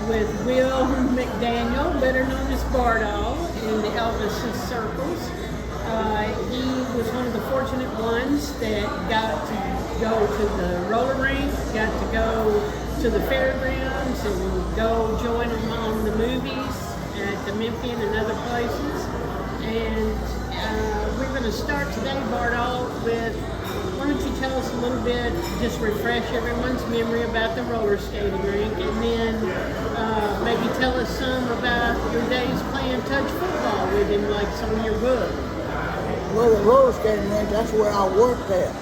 with Will McDaniel, better known as Bardahl, in the Elvis circles. He was one of the fortunate ones that got to go to the roller rink, got to go to the Fairgrounds, and go join them on the movies at the Memphis and other places. And we're going to start today, Bardahl, with, why don't you tell us a little bit, just refresh everyone's memory about the roller skating rink, and then maybe tell us some about your days playing touch football with him, like some of your books. Well, the roller skating rink, that's where I worked at.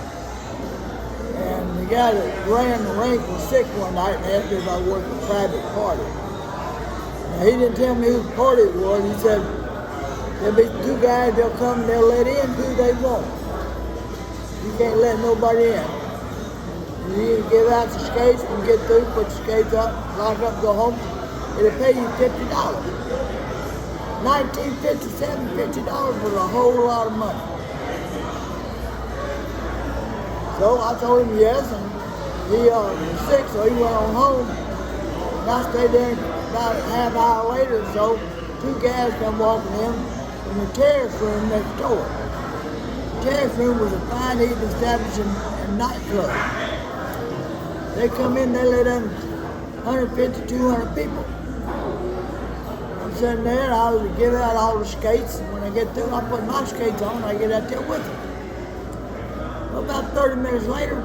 And the guy that ran the rink was sick one night and asked me if I worked a private party. Now, he didn't tell me whose party it was. He said, there'll be two guys, they'll come and they'll let in who they want. You can't let nobody in. You give out the skates and get through, put the skates up, lock up, go home. It'll pay you $50. $19.57, $50 was a whole lot of money. So I told him yes, and he was sick, so he went on home. And I stayed there about a half hour later or so. Two guys come walking in from the terrace room next door. The terrace room was a fine eating establishment and nightclub. They come in, they let in 150, 200 people. I'm sitting there, and I was give out all the skates. And when I get through, I put my skates on, and I get out there with them. Well, about 30 minutes later,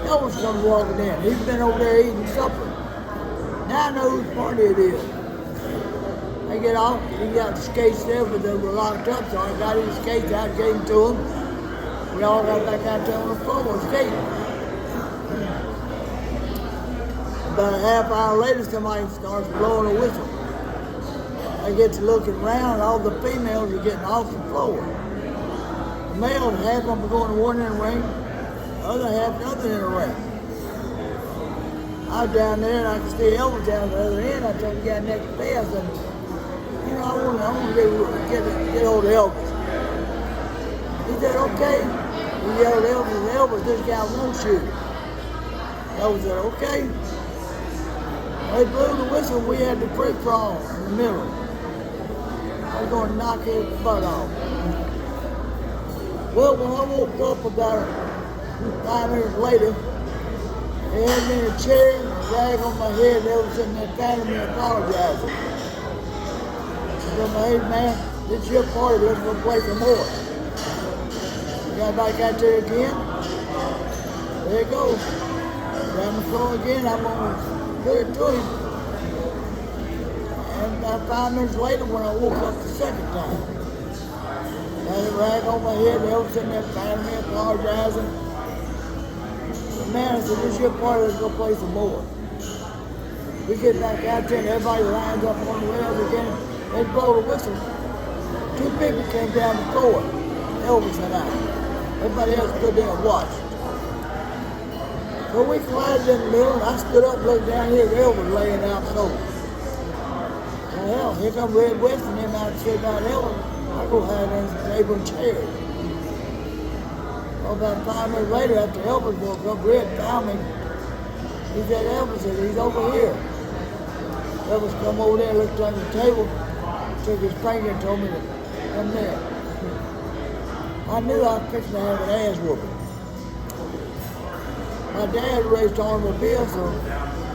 Elvis comes walking in. He's been over there eating supper. Now I know whose party it is. I get off, he got the skates there, but they were locked up, so I got his skates out, gave them to him. We all got back out there on the floor skating. About a half hour later, somebody starts blowing a whistle. I get to looking around, all the females are getting off the floor. The males, half of them are going to one end of the ring, the other half the other end of the ring. I was down there and I could see Elvis down the other end. I told the guy next to me, I said, you know, I want to get hold of Elvis. He said, okay. He yelled Elvis, this guy won't shoot. Elvis said, okay. They blew the whistle, we had the free crawl in the middle. I was going to knock his butt off. Well, when I woke up about 5 minutes later, they had me in a chair and a rag on my head. They were sitting there patting me and apologizing. I said, hey man, this is your party, let's go play some more. I got back out there again. There it goes. Down the floor again, I'm going to put it to him. And about 5 minutes later, when I woke up the second time, I had a rag on my head, they were sitting there patting me, apologizing. But man, I said, this is your party, let's go play some more. We get back out there and everybody lines up on the rails again. They blow the whistle. Two people came down the floor, Elvis and I. Everybody else stood there and watched. So we collided in the middle, and I stood up and looked down here, Elvis laying out cold. Well, hell, here come Red West and them out sitting down Elvis. I go hide in the table and chairs. Well, about 5 minutes later, after Elvis woke up, Red found me. He said, Elvis said, he's over here. Elvis come over there, looked under the table, took his finger and told me to come there. I knew I was fixing to have an ass whooping. My dad raced automobiles, so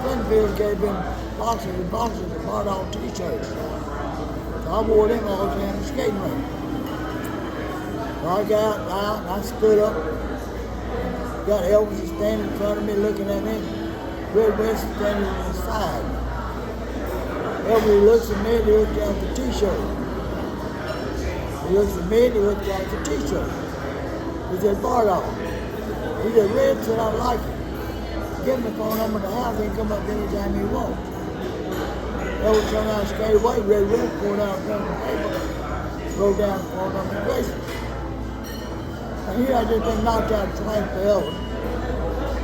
Glenfield gave him boxes and boxes of Bardahl t-shirts. So I wore them all the time in the skating rink. So I got out and I stood up, got Elvis standing in front of me looking at me, Red West standing on the side. Elvis looks at me and he looks down at the t-shirt. He looks at me and he looks down at the t-shirt. He said, Bardahl. He said, Red said, I like it. Give him the phone number to the house, he can come up anytime he wants. Elvis turned out and skated away, Red West pulled out a pen and paper, wrote down the phone number to Graceland. And here I just been knocked out twice for Elvis.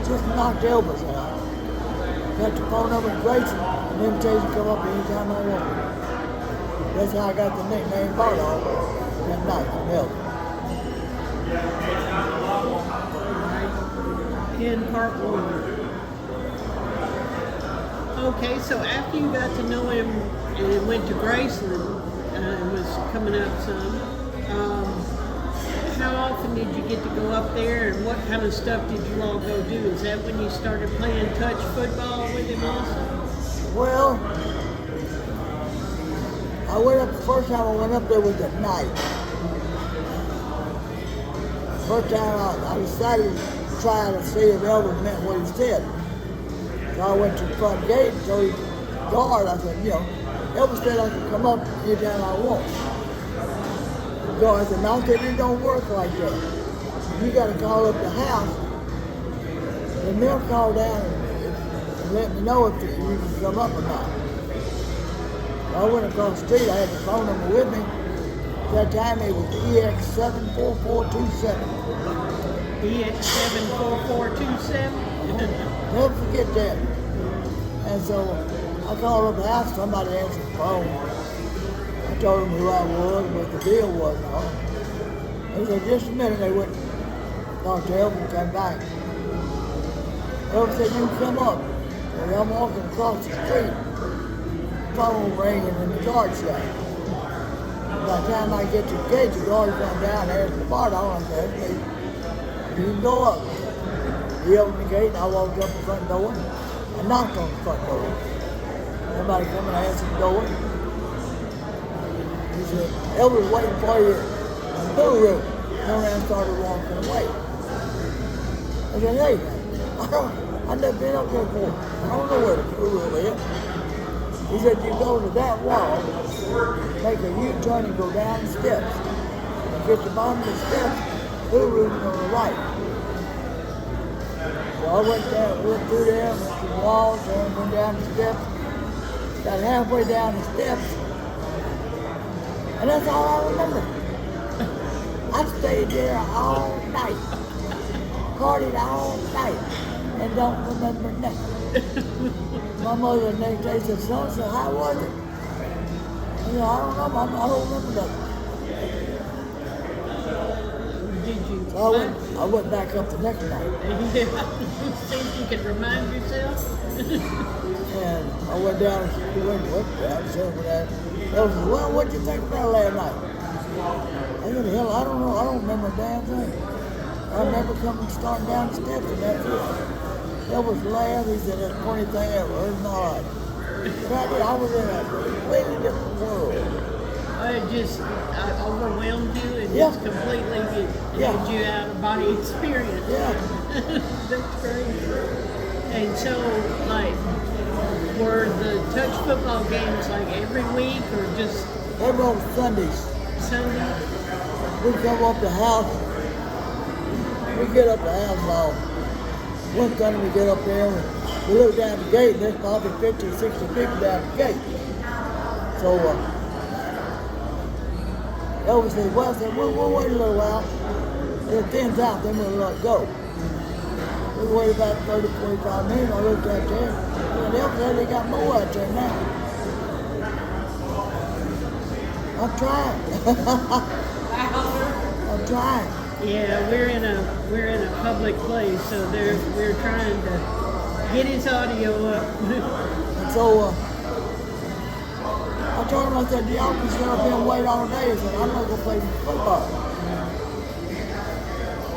Just knocked Elvis out. Got the phone number to Graceland, and invitation to come up anytime I want. That's how I got the nickname Bardahl that night from Elvis. In part one. Okay, so after you got to know him and went to Graceland, and was coming up some, how often did you get to go up there, and what kind of stuff did you all go do? Is that when you started playing touch football with him also? Well, I went up, the first time I went up there was at night. First time I decided to try to see if Elvis meant what he said. So I went to the front gate and told the guard, I said, Elvis said I can come up anytime I want. The guard said, no, it don't work like that. You got to call up the house, and they'll call down and let me know if you can come up or not. So I went across the street, I had the phone number with me. At that time it was EX74427. EX74427? Never forget that. And so I called up the house, somebody answered the phone. I told them who I was, what the deal was and all. They said, just a minute, they went talked to Elvis and came back. Elvis said, you can come up. Well, I'm walking across the street, phone ringing in the guard shack. By the time I get to the gate, the guard come down there at the Bardahl and said, hey, you can go up. He opened the gate and I walked up the front door and knocked on the front door. Somebody come and answered the door. He said, Elvis was waiting for you in the blue room. Turned around and started walking away. I said, hey, I've never been up there before. I don't know where the blue room is. He said, you go to that wall, make a U-turn and go down the steps. And get to the bottom of the steps, blue room on the right. So I went through there, went to the walls, and went down the steps. Got halfway down the steps. And that's all I remember. I stayed there all night. Partied all night. And don't remember nothing. My mother the next day said, son, so how was it? I don't know, I don't remember nothing. Did you? So I went back up the next night. See if you could remind yourself. And I went down and went with that. Elvis said, well, what'd you think about last night? I said, hell, I don't know, I don't remember a damn thing. I remember coming starting down the steps and that's it. Elvis laughed, he said, that's the funniest thing I ever heard in my life. But I was in a completely different world. It just overwhelmed you and just completely had you out of body experience. Yeah. That's great. And so, like, were the touch football games like every week or just Every on Sundays. Sunday? We come up the house. We get up the house all. One Sunday we get up there and we look down the gate and there's probably 50, 60 people down the gate. So Elvis said, well, I said, we'll wait a little while. If it thins out, then we'll let it go. We waited about 30, 45 minutes. I looked out there. And Elvis said they got more out there now. I'm trying. I'm trying. Yeah, we're in a public place, so we're trying to get his audio up. And so I told him, I said, y'all can sit up here and wait all day. He said, I'm not gonna play football.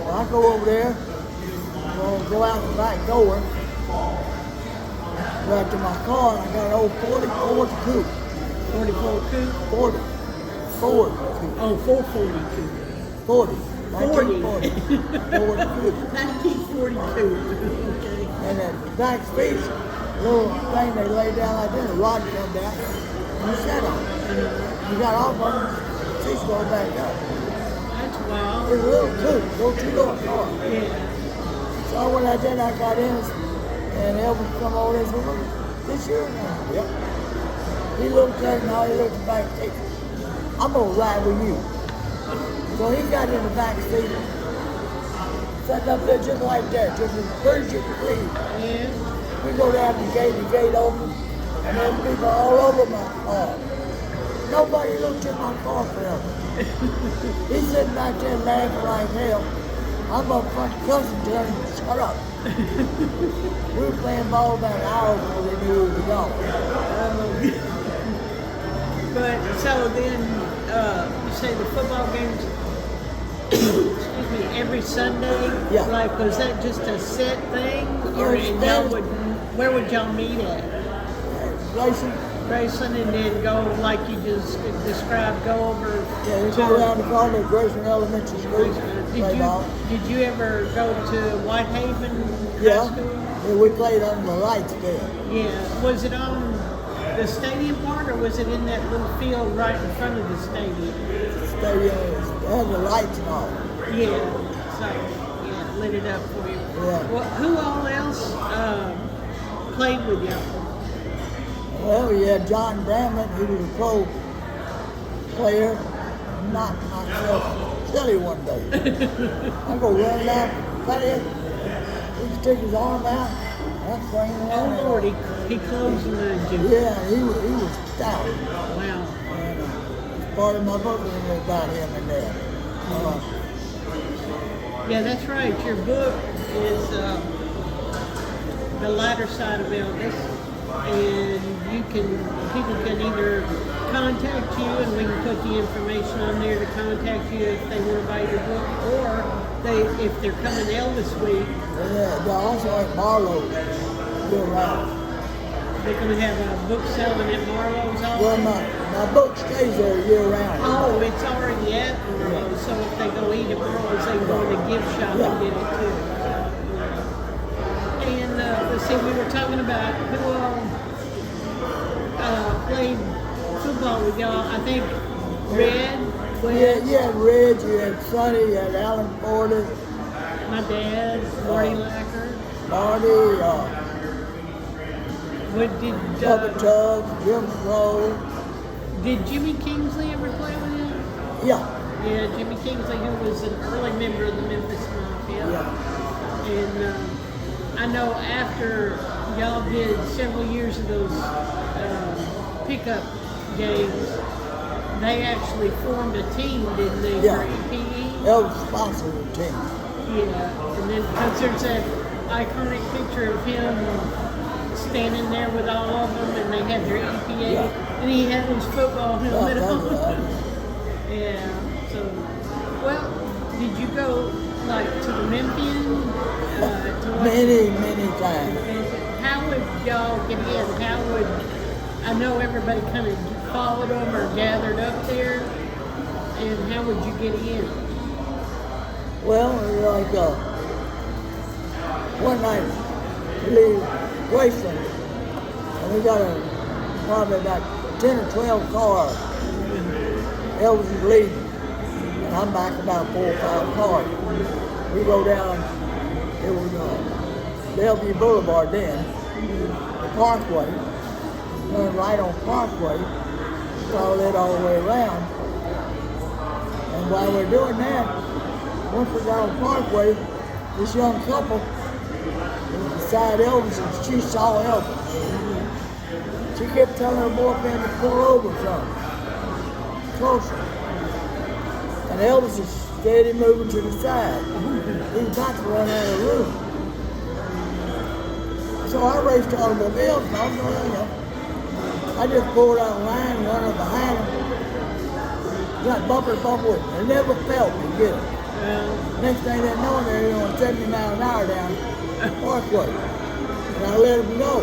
Well, I go over there, go out the back door, go out to my car, and I got an old 44 coupe. 44 coupe? 40. Ford coupe. Oh, 440 coupe. 40. 40. 1940. 1940 coupe. Okay. And that back seat, little thing they lay down like this, a rod come down, and you sat on it. You got off on it, seats go back up. That's wild. It's a little coupe, go two-door car. Yeah. So I went out there and I got in, and Elvis come over there and said, look, this yours now? Yep. He looked at it and all he looked at the back seat. I'm gonna ride with you. So he got in the back seat, sat up there just like that, just as pretty as you could breathe. Yeah. We go down the gate open, and there's people all over my car. Nobody looked at my car forever. He's sitting back there laughing like hell. My motherfucking cousin told him to shut up. We were playing ball about an hour before they knew we were gone. But so then, you say the football games, excuse me, every Sunday? Yeah. Like, was that just a set thing? Or Yes, and that y'all is- would, where would y'all meet at? Graceland, Graceland, and then go, like you just described, go over yeah, we to go down the corner of Graceland Elementary School, play ball. Did you ever go to Whitehaven Yeah, High School? yeah, we played under the lights there. Yeah. Was it on the stadium part, or was it in that little field right in front of the stadium? Stadium, it had the lights and all. Yeah. So, yeah, lit it up for you. Yeah. Well, who all else played with you? Well, we had John Bramlett, he was a pro player, knocked myself silly one day. I go running out, cut it, he stick his arm out, that's swinging around. Oh, Lord, he clotheslined you. Yeah, he was stout. Wow. And it's part of my book about him and that. Yeah, that's right. Your book is the lighter side of Elvis, and people can either contact you, and we can put the information on there to contact you if they want to buy your book, or if they're coming Elvis week, Yeah, they also at Barlow, year round. they're going to have a book selling at Marlowe's Well, also. my book stays there year round. Oh, it's already at Marlowe's, so if they go eat at Marlowe's, they can go in the gift shop and get it too. And let's see, we were talking about who all played football with y'all. I think Red, Yeah, you had Reg, you had Sonny, you had Alan Porter, my dad, Marty Lacker. Marty, What did Bubba Tubbs, Jim Crow. did Jimmy Kingsley ever play with you? Yeah, Yeah, Jimmy Kingsley, who was an early member of the Memphis Mafia. yeah. And I know after y'all did several years of those pickup games, they actually formed a team, didn't they, Yeah. for EPE? Elvis sponsored the team. Yeah, and then because there's that iconic picture of him standing there with all of them, and they had their EPA, Yeah. and he had his football helmet Yeah, on. that's Yeah, so, well, did you go, like, to the Memphian? To watch- Many times. And how would y'all get in? How would, I know everybody kind of followed them or gathered up there, and how would you get in? Well, like one night we leave Graceland, and we got probably about 10 or 12 cars. Elvis is leading, and I'm back about 4 or 5 cars. We go down, it was Bellevue Boulevard then, the Parkway, turn right on Parkway, follow it all the way around. And while we're doing that, once we got on Parkway, this young couple was beside Elvis and she saw Elvis. She kept telling her boyfriend to pull over some, closer. And Elvis is steady moving to the side. He was about to run out of the room. So I raced the automobiles and I was going, I just pulled out of line and run up behind him. Got bumper to bumper with him. They never felt me get it. Next thing they know, they're going 70 miles an hour down Parkway. And I let them go.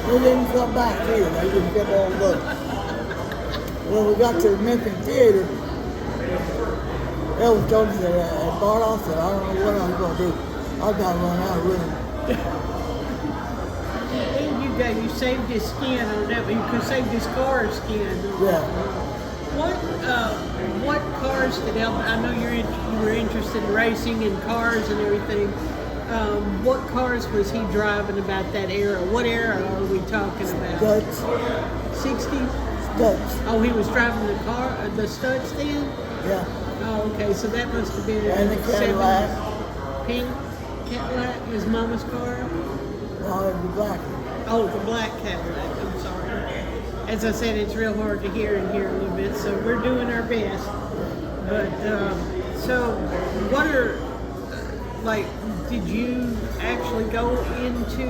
They didn't come back either. They just kept on going. When we got to the Memphis Theater, Elvis told us that at Bardahl said, I don't know what I'm going to do. I got to run out of room. And you saved his skin on that, but you could save his car skin. Yeah. What cars did Elvis? I know you were interested in racing and cars and everything. What cars was he driving about that era? What era are we talking about? Studs. 60s? Studs. Oh, he was driving the car, the Studs then? Yeah. Oh, okay, so that must have been And the Cadillac. 70s. Pink Cadillac, his mama's car? No, it was black. Oh, the black Cadillac, I'm sorry. As I said, it's real hard to hear in here a little bit, so we're doing our best. But, so what are like, did you actually go into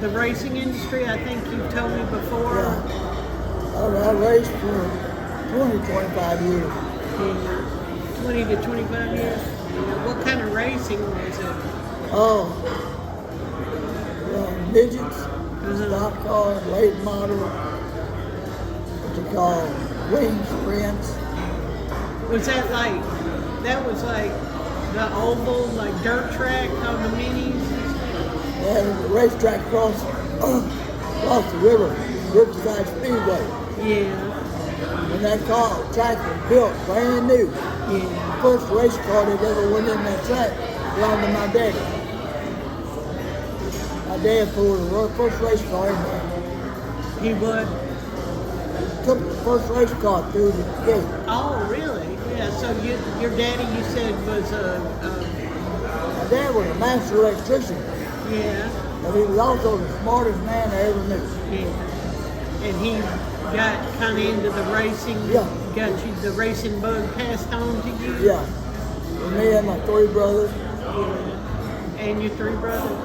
the racing industry? I think you told me before. Yeah. I raced for 25 years. Yeah. 20 to 25 years. Yeah. What kind of racing was it? Oh, midgets, stock car, late model, what you call wing sprints. Was that was like the oval, like dirt track on the minis? Yeah, there's a racetrack across the river, Riverside Speedway. Yeah. When that track was built, brand new. Yeah. The first race car that ever went in that track belonged to my daddy. My dad pulled the first race car in there. He would? Took the first race car through the gate. Oh, really? Yeah, so your daddy, you said, was My dad was a master electrician, yeah, but he was also the smartest man I ever knew. yeah. And he got kind of into the racing, Yeah. got you the racing bug passed on to you? Yeah. And me and my three brothers. Yeah. And your three brothers?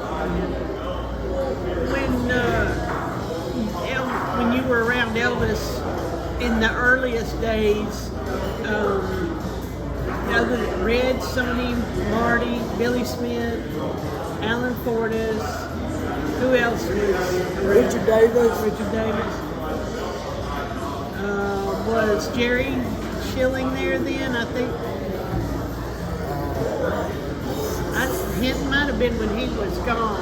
When you were around Elvis in the earliest days, other than Red, Sonny, Marty, Billy Smith, Alan Fortas, who else was? Richard Davis. Richard Davis. Was Jerry Schilling there then? I think. It might have been when he was gone.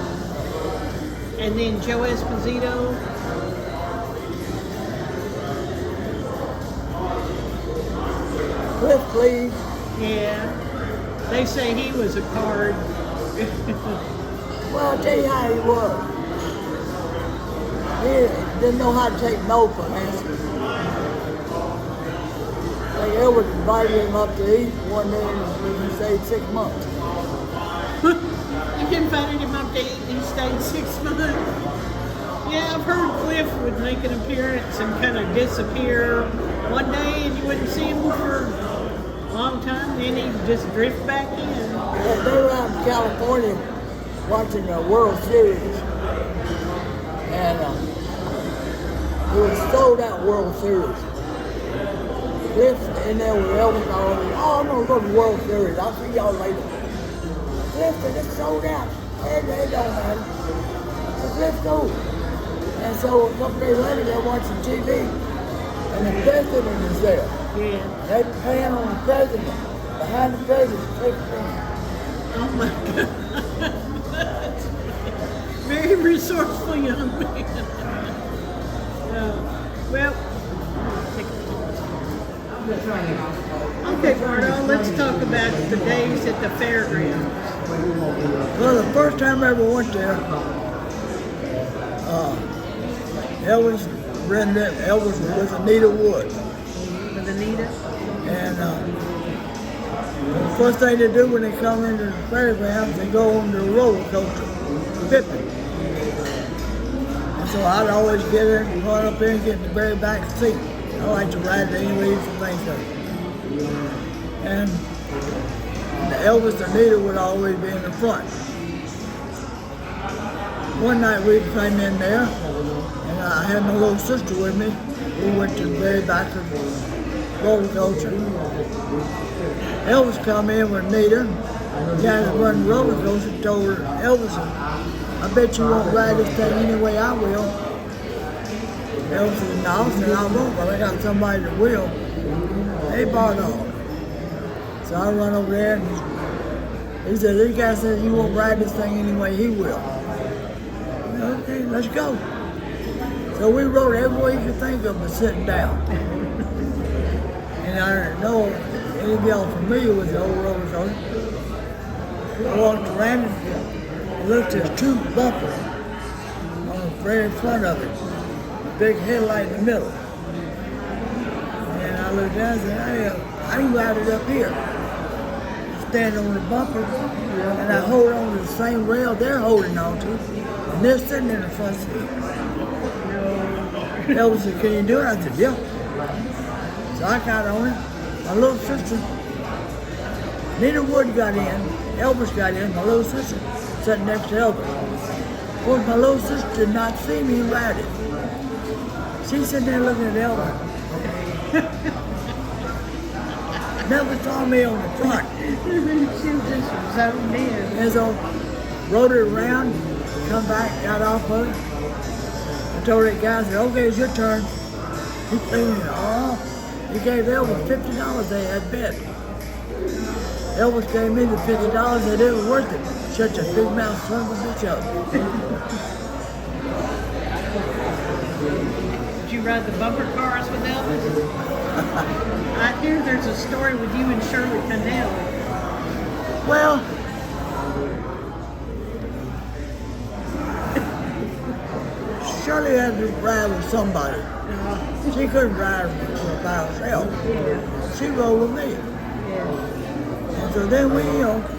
And then Joe Esposito. Cliff Cleave. Yeah. They say he was a card. Well, I'll tell you how he was. He didn't know how to take no for an answer. Like Elvis invited him up to eat one day and he stayed 6 months. You invited him up to eat and he stayed 6 months. Yeah, I've heard Cliff would make an appearance and kind of disappear one day and you wouldn't see him for a long time, then he'd just drift back in. Yeah, they were out in California watching the World Series. And it was a sold out World Series. Cliff in there with Elvis already. Oh, I'm gonna go to the World Series. I'll see y'all later. Cliff said it's sold out. Hey, it don't matter. So Cliff goes. And so a couple days later they're watching TV and the president is there. Yeah. They pan on the president. Behind the president, Cliff King. Oh my God. That's very resourceful young man. Well, okay, Bardahl, let's talk about the days at the Fairgrounds. Well, the first time I ever went there, Elvis was with Anita Wood. With Anita? And the first thing they do when they come into the Fairgrounds, they go on the roller coaster, Pippin. And so I'd always get in and run up there and get in the very back seat. I like to ride the English and things like that. And Elvis and Anita would always be in the front. One night we came in there, and I had my little sister with me. We went to the very back of the roller coaster. Elvis come in with Anita. The guy that run the roller coaster told her, Elvis, I bet you won't ride this thing anyway I will. Elvis said, no, I said, I won't, but I got somebody that will. Hey, Bardahl. So I run over there, and he said, this guy says you won't ride this thing anyway he will. Okay, let's go. So we rode everywhere you could think of but sitting down. And I don't know any of y'all familiar with the old roller coaster. I walked around and looked at this two bumper on the very front of it. A big headlight in the middle. And I looked down and said, hey, I can ride it up here. Stand on the bumper and I hold on to the same rail they're holding on to. And they're sitting in the front seat. Elvis said, can you do it? I said, yeah. So I got on it. My little sister Nita Wood got in, Elvis got in, my little sister sat next to Elvis. Of course, my little sister did not see me ride it. She's sitting there looking at Elvis. Never saw me on the front. She was just zoned in. And so, rode it around, come back, got off of it. I told that guy, I said, okay, it's your turn. He cleaned it off. He gave Elvis $50 they had bet. Elvis gave me the $50 that it was worth it. Such a big mouth son of a bitch up. Did you ride the bumper cars with Elvis? I hear there's a story with you and Shirley Connell. Well, Shirley had to ride with somebody. She couldn't ride by herself. She rode with me. And so then we,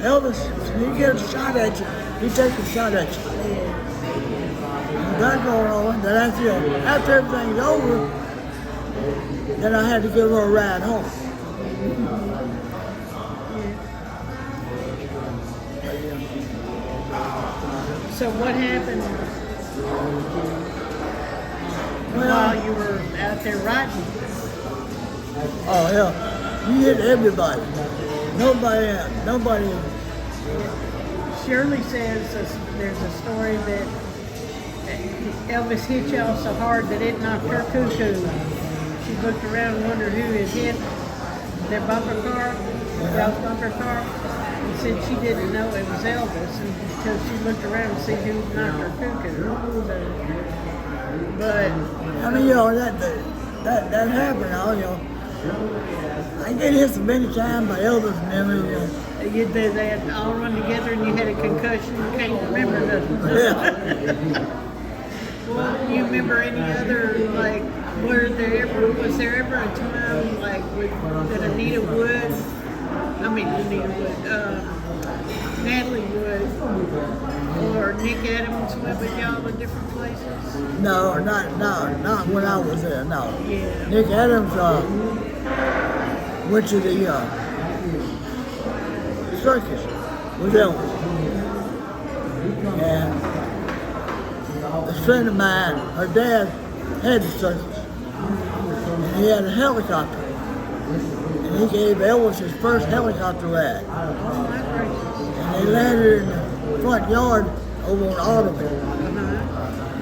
Elvis, he gets a shot at you. He takes a shot at you. And that going on. Then after everything's over, then I had to give her a ride home. So what happened Well, while you were out there riding? oh hell, you hit everybody. Nobody. Shirley says there's a story that Elvis hit y'all so hard that it knocked her cuckoo. She looked around and wondered who had hit their bumper car, y'all's bumper car, and said she didn't know it was Elvis until she looked around and see who knocked her cuckoo. So, but I mean, that happened. I get hit so many times by Elvis and them. they had all run together and you had a concussion. You can't remember nothing. Yeah. Well, do you remember any other, like, was there ever a time, like, that Natalie Wood, or Nick Adams went with y'all in different places? No, not when I was there. No. Yeah. Nick Adams went to the circus with Elvis, and a friend of mine, her dad had the circus, and he had a helicopter, and he gave Elvis his first helicopter ride. Oh, my gracious. And they landed in the front yard over on Ottoman.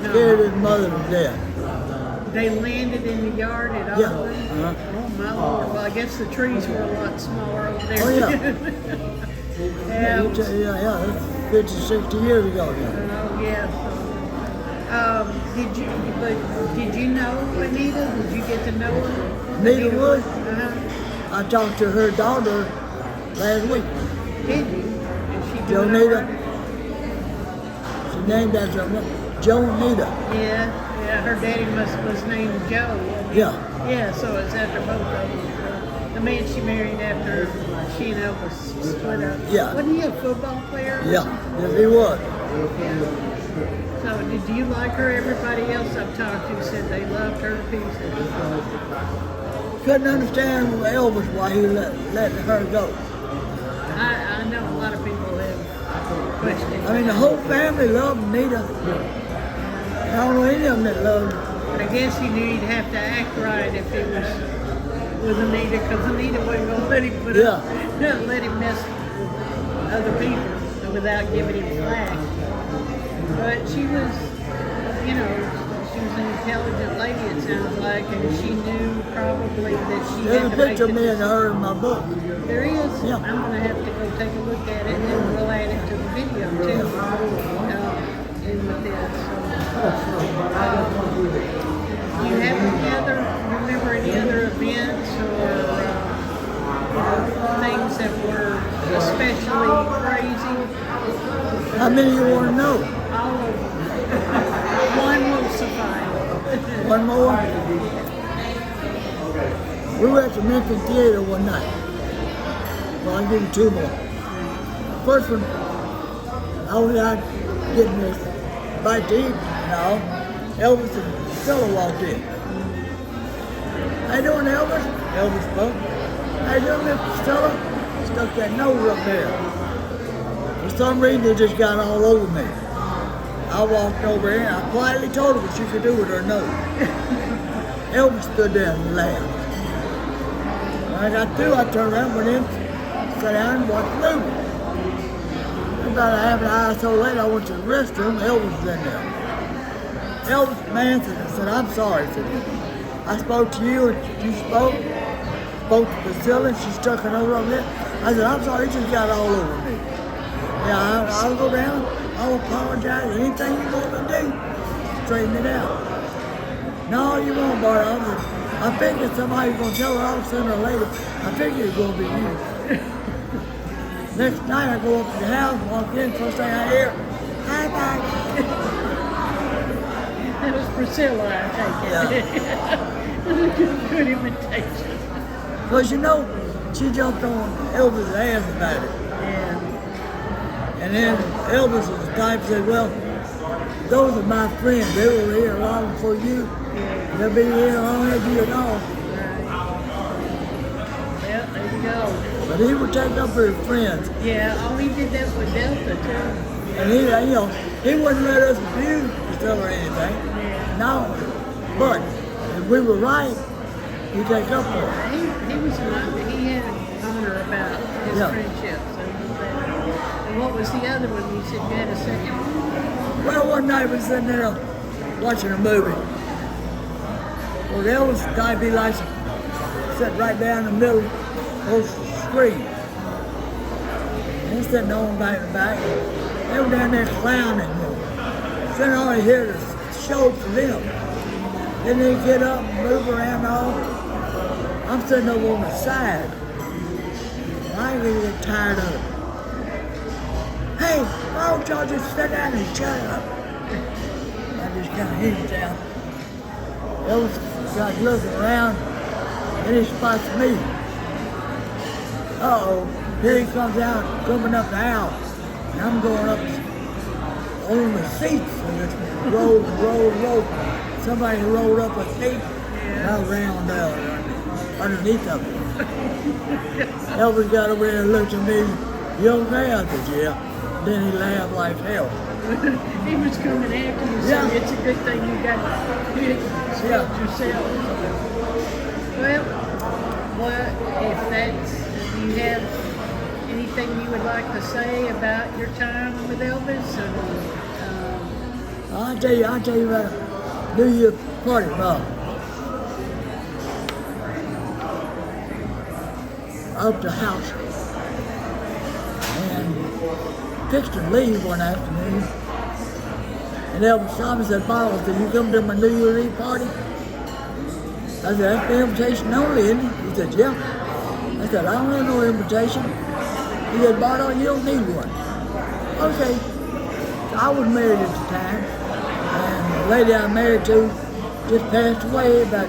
Scared his mother to death. They landed in the yard at all? Yeah. Oh, my Lord. Well, I guess the trees were a lot smaller over there. Oh, yeah. Yeah. That's 50, 60 years ago. Yeah. Oh, yeah. Did you know Anita? Did you get to know her? Anita Wood? Uh-huh. I talked to her daughter last week. Did you? Is she doing all Jonita. right? She named after her. Jonita. Yeah. Her daddy was named Joe. Yeah. Yeah, so it's after both of them. The man she married after she and Elvis split up. Yeah. Wasn't he a football player? Yeah. Yes, he was. So did you like her? Everybody else I've talked to said they loved her to pieces. Couldn't understand Elvis why he let her go. I know a lot of people have questioned. I mean, the whole family loved Anita. I don't know any of them that loved her. I guess he knew he'd have to act right if it was with Anita, because Anita wasn't going to let him let him mess with other people without giving him flack. But she was, she was an intelligent lady, it sounds like, and she knew probably that she There's had a to make picture of the me and her in my book. There is? Yeah. I'm going to have to go take a look at it, and we'll add it to the video, too, in with this. Do you have remember any other events or things that were especially crazy? How many you want to know? All of them. One will suffice. One more? We were at the Memphis Theater one night. Well, I'll give you two more. First one, I was out getting this bite to eat, Elvis and Stella walked in. How you doing, Elvis? Elvis spoke. How you doing, Mr. Stella? stuck that nose up there. For some reason, it just got all over me. I walked over here and I quietly told her what she could do with her nose. Elvis stood there and laughed. When I got through, I turned around, went in, sat down and watched the movie. About a half an hour or so later, I went to the restroom. Elvis was in there. Elvis, man, said, I'm sorry. He said, I spoke to you and you spoke to Priscilla and she stuck her nose over there. I said, I'm sorry, it just got all over me. Yeah, I'll go down, I'll apologize, anything you're going to do, straighten it out. No, you won't, Bardahl. I figured somebody's going to tell her off sooner or later. I figured it's going to be you. Next night I go up to the house, walk in, first thing I hear, hi, bye. That was Priscilla, I take it. Yeah. Good imitation. Because you know, she jumped on Elvis' ass about it. Yeah. And then Elvis was the type that said, well, those are my friends. They were here long before you. They'll be here long as you know. Well, there you go. But he would take up his friends. Yeah, oh, he did that with Delta, too. And he, he wouldn't let us abuse Priscilla or anything. Yeah. No. But if we were right, he'd take up for us. He was he had an honor about his friendship. So and what was the other one? You said you had a second one? Well, one night we was sitting there watching a movie. Well, Elvis type he likes to sit right down in the middle of the screen. And he's sitting on back and back. They were down there clowning him. Then all he heard is show for them. Then they get up and move around all. I'm sitting over on the side. And I ain't gonna get tired of it. Hey, why don't y'all just sit down and shut up? I just kind of hit down. Elvis got looking around and he spots me. Uh-oh, here he comes out, coming up the aisle. And I'm going up on the seats and it's roll. Somebody rolled up a seat and I ran down underneath of it. Elvis got over there and looked at me. You okay? I said, yeah. Then he laughed like hell. He was coming after you, so it's a good thing you got hit yourself. Well, if that's, do you have anything you would like to say about your time with Elvis? I'll tell you about a New Year party, Bob. Up the house. And fixed to leave one afternoon. And Elvis Thomas said, Bardahl, did you come to my New Year's Eve party? I said, that's the invitation only, isn't it? He said, yeah. I said, I don't have no invitation. He said, Bardahl, you don't need one. Okay. So I was married at the time. And the lady I married to just passed away about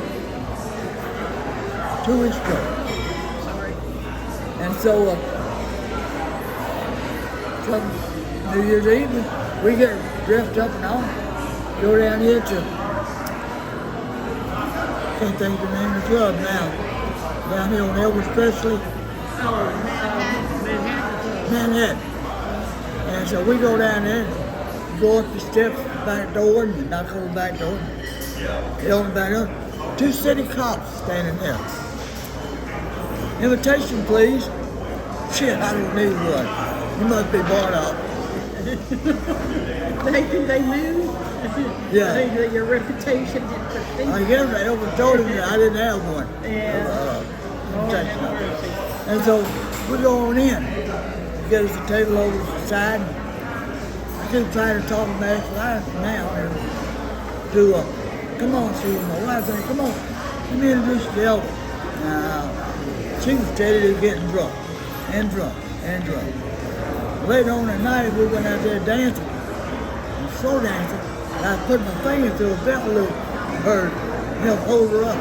2 weeks ago. And so, some New Year's Eve, we get dressed up and all, go down here to, can't think of the name of the club now, down here on Elvis Presley. Manhattan. And so we go down there, go up the steps, back door, and knock on the back door, get on the back door. 2 city cops standing there. Invitation, please. Shit, I don't need one. You must be Bardahl. They knew? Yeah. Your reputation had preceded. I guess Elvis told him that I didn't have one. Yeah. Invitation. And so we go on in. Get us a table over to the side. I keep trying to talk about it now. And come on, Sue. My wife said, come on. Let me introduce you to Elvis. She was steady to getting drunk. And drunk. Later on at night, we went out there dancing, and slow dancing, and I put my finger through a belt loop and heard, hold her up.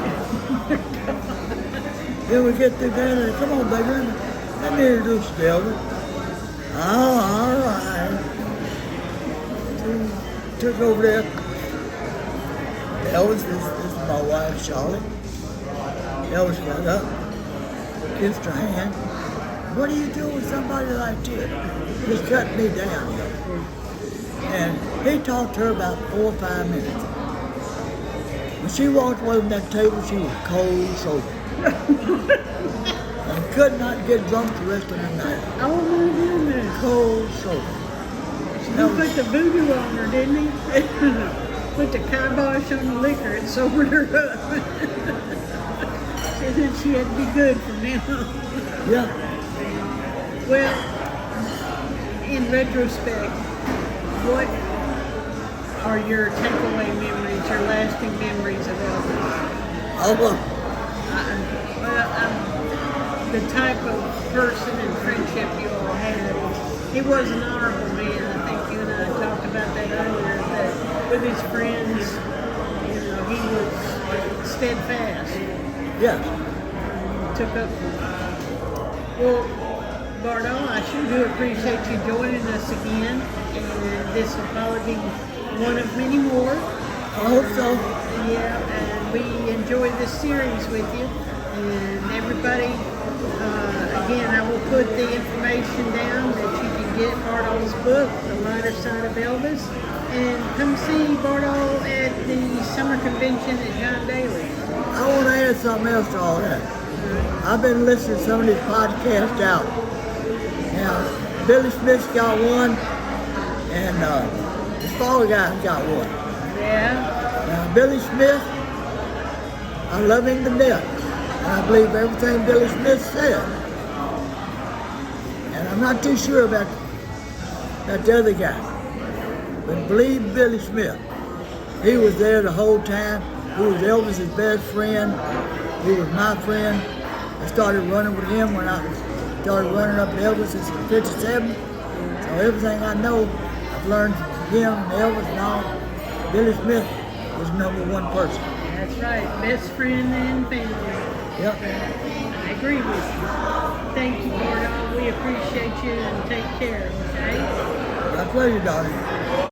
Then we get through there and come on, baby, let me introduce you to Elvis. Oh, all right. Took over there. Elvis, this is my wife, Charlotte. Elvis got up, kissed her hand. what do you do with somebody like this? Just cut me down. And he talked to her about 4 or 5 minutes. When she walked away from that table, she was cold sober. And could not get drunk the rest of the night. Oh my goodness. Cold sober. He put the voodoo on her, didn't he? Put the kibosh on the liquor and sobered her up. Said that she had to be good from now on. Yeah. Well, in retrospect, what are your takeaway memories, your lasting memories of Elvis? Oh, The type of person and friendship you all had. He was an honorable man. I think you and I talked about that earlier, that with his friends, he was steadfast. yes. Took up for him. Well, Bardahl, I sure do appreciate you joining us again, and this will probably be one of many more. I hope so. Yeah, and we enjoyed this series with you. And everybody, again, I will put the information down that you can get Bardahl's book, The Lighter Side of Elvis, and come see Bardahl at the summer convention at John Daly. I want to add something else to all that. I've been listening to some of these podcasts out. Now, Billy Smith's got one, and the Fall Guy's got one. Yeah. Now, Billy Smith, I love him to death. And I believe everything Billy Smith said. And I'm not too sure about the other guy. But believe Billy Smith. He was there the whole time. He was Elvis's best friend. He was my friend. I started running with him when I started running up to Elvis in 57. So everything I know, I've learned from him and Elvis and all. Billy Smith was #1 person. That's right. Best friend and family. Yep. I agree with you. Thank you, Bardahl. We appreciate you and take care, okay? My pleasure, darling.